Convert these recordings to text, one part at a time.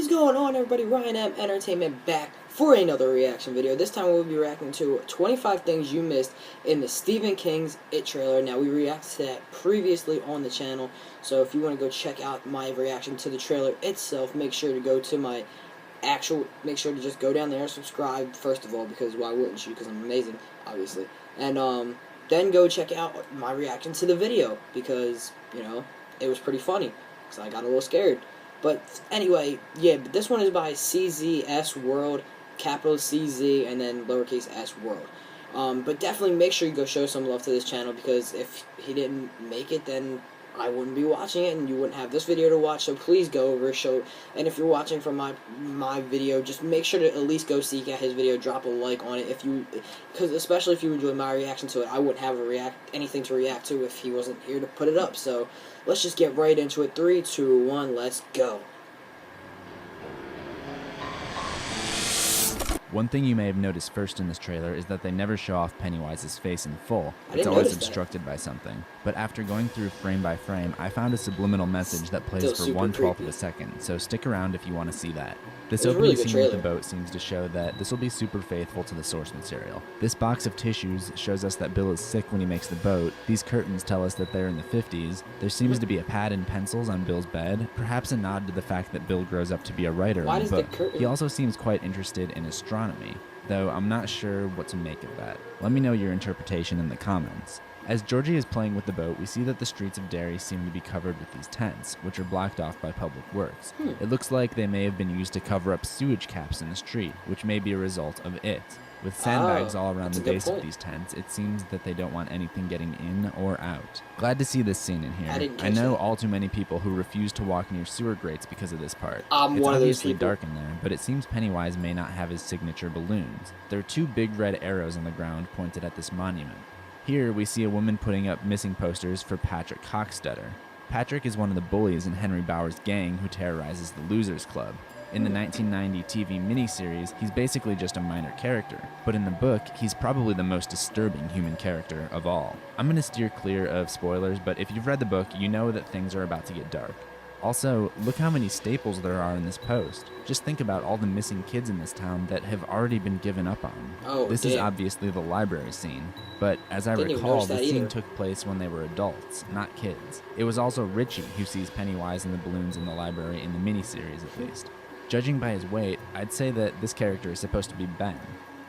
What is going on, everybody? Ryan M Entertainment back for another reaction video. This time we'll be reacting to 25 things you missed in the Stephen King's It trailer. Now, we reacted to that previously on the channel, so if you want to go check out my reaction to the trailer itself, make sure to go to my make sure to just go down there and subscribe, first of all, because why wouldn't you? Because I'm amazing, obviously. And then go check out my reaction to the video, because, you know, it was pretty funny, because I got a little scared. But anyway, yeah, but this one is by CZS World, capital CZ, and then lowercase s World. But definitely make sure you go show some love to this channel, because if he didn't make it, then I wouldn't be watching it, and you wouldn't have this video to watch. So please go over, and if you're watching from my video, just make sure to at least go seek out his video, drop a like on it, because especially if you enjoy my reaction to it, I wouldn't have anything to react to if he wasn't here to put it up. So let's just get right into it. 3, 2, 1, let's go. One thing you may have noticed first in this trailer is that they never show off Pennywise's face in full. It's always obstructed by something. But after going through frame by frame, I found a subliminal message that plays for 1/12 of a second, so stick around if you want to see that. This opening scene with the boat seems to show that this will be super faithful to the source material. This box of tissues shows us that Bill is sick when he makes the boat. These curtains tell us that they're in the 50s. There seems to be a pad and pencils on Bill's bed, perhaps a nod to the fact that Bill grows up to be a writer in the book. He also seems quite interested in astronomy, though I'm not sure what to make of that. Let me know your interpretation in the comments. As Georgie is playing with the boat, we see that the streets of Derry seem to be covered with these tents, which are blocked off by public works. It looks like they may have been used to cover up sewage caps in the street, which may be a result of it. With sandbags all around the base of these tents, it seems that they don't want anything getting in or out. Glad to see this scene in here. I know all too many people who refuse to walk near sewer grates because of this part. It's obviously dark in there, but it seems Pennywise may not have his signature balloons. There are 2 big red arrows on the ground pointed at this monument. Here, we see a woman putting up missing posters for Patrick Hockstetter. Patrick is one of the bullies in Henry Bauer's gang who terrorizes the Losers Club. In the 1990 TV miniseries, he's basically just a minor character, but in the book, he's probably the most disturbing human character of all. I'm going to steer clear of spoilers, but if you've read the book, you know that things are about to get dark. Also, look how many staples there are in this post. Just think about all the missing kids in this town that have already been given up on. This is obviously the library scene, but as I recall, the scene took place when they were adults, not kids. It was also Richie who sees Pennywise and the balloons in the library in the miniseries, at least. Judging by his weight, I'd say that this character is supposed to be Ben.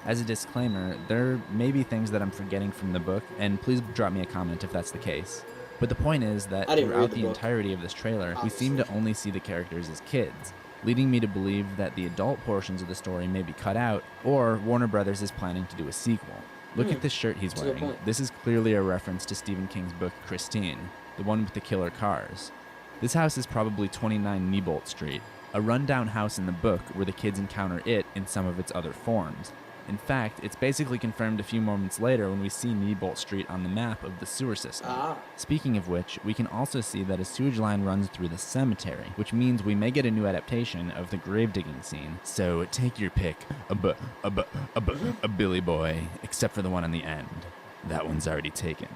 As a disclaimer, there may be things that I'm forgetting from the book, and please drop me a comment if that's the case. But the point is that throughout the entirety of this trailer, we seem to only see the characters as kids, leading me to believe that the adult portions of the story may be cut out, or Warner Brothers is planning to do a sequel. Look at this shirt he's wearing. This is clearly a reference to Stephen King's book Christine, the one with the killer cars. This house is probably 29 Neibolt Street, a rundown house in the book where the kids encounter it in some of its other forms. In fact, it's basically confirmed a few moments later when we see Neibolt Street on the map of the sewer system. Speaking of which, we can also see that a sewage line runs through the cemetery, which means we may get a new adaptation of the grave digging scene. So take your pick, a Billy Boy, except for the one on the end. That one's already taken.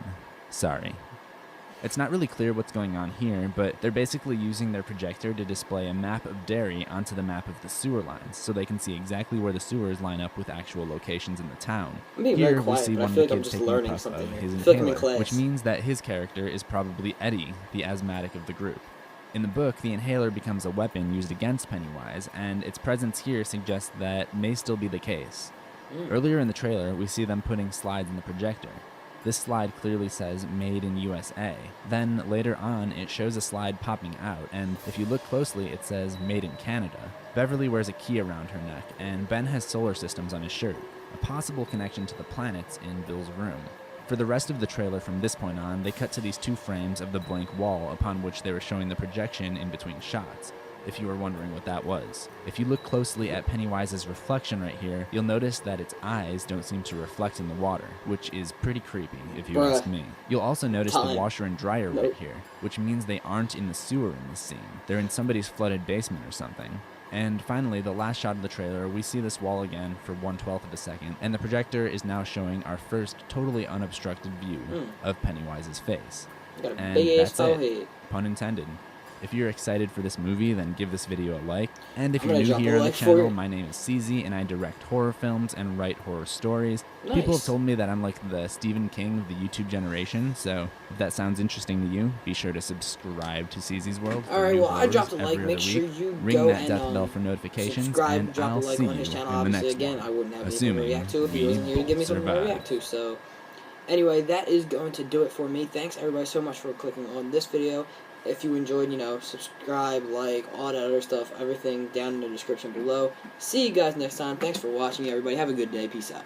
Sorry. It's not really clear what's going on here, but they're basically using their projector to display a map of Derry onto the map of the sewer lines, so they can see exactly where the sewers line up with actual locations in the town. Here we see one of the kids taking a puff of his inhaler, which means that his character is probably Eddie, the asthmatic of the group. In the book, the inhaler becomes a weapon used against Pennywise, and its presence here suggests that may still be the case. Earlier in the trailer, we see them putting slides in the projector. This slide clearly says Made in USA. Then later on, it shows a slide popping out, and if you look closely, it says Made in Canada. Beverly wears a key around her neck, and Ben has solar systems on his shirt, a possible connection to the planets in Bill's room. For the rest of the trailer from this point on, they cut to these 2 frames of the blank wall upon which they were showing the projection in between shots, if you were wondering what that was. If you look closely at Pennywise's reflection right here, you'll notice that its eyes don't seem to reflect in the water, which is pretty creepy, if you ask me. You'll also notice the washer and dryer right here, which means they aren't in the sewer in this scene. They're in somebody's flooded basement or something. And finally, the last shot of the trailer, we see this wall again for 1/12 of a second, and the projector is now showing our first totally unobstructed view of Pennywise's face. Got a and big that's ass it. Pun intended. If you're excited for this movie, then give this video a like. And if I'm you're gonna new drop a here on the like for channel, you. my name is CZ, and I direct horror films and write horror stories. Nice. People have told me that I'm like the Stephen King of the YouTube generation, so if that sounds interesting to you, be sure to subscribe to CZ's World. Alright, well, I dropped a like. Make sure you Ring go that and death bell for notifications, subscribe, and drop I'll a like see on his you channel. in the Obviously, next again, one. I wouldn't have anything to Assuming react to if he we wasn't here to give me something to survive. react to. So, anyway, that is going to do it for me. Thanks, everybody, so much for clicking on this video. If you enjoyed, subscribe, like, all that other stuff, everything down in the description below. See you guys next time. Thanks for watching, everybody. Have a good day. Peace out.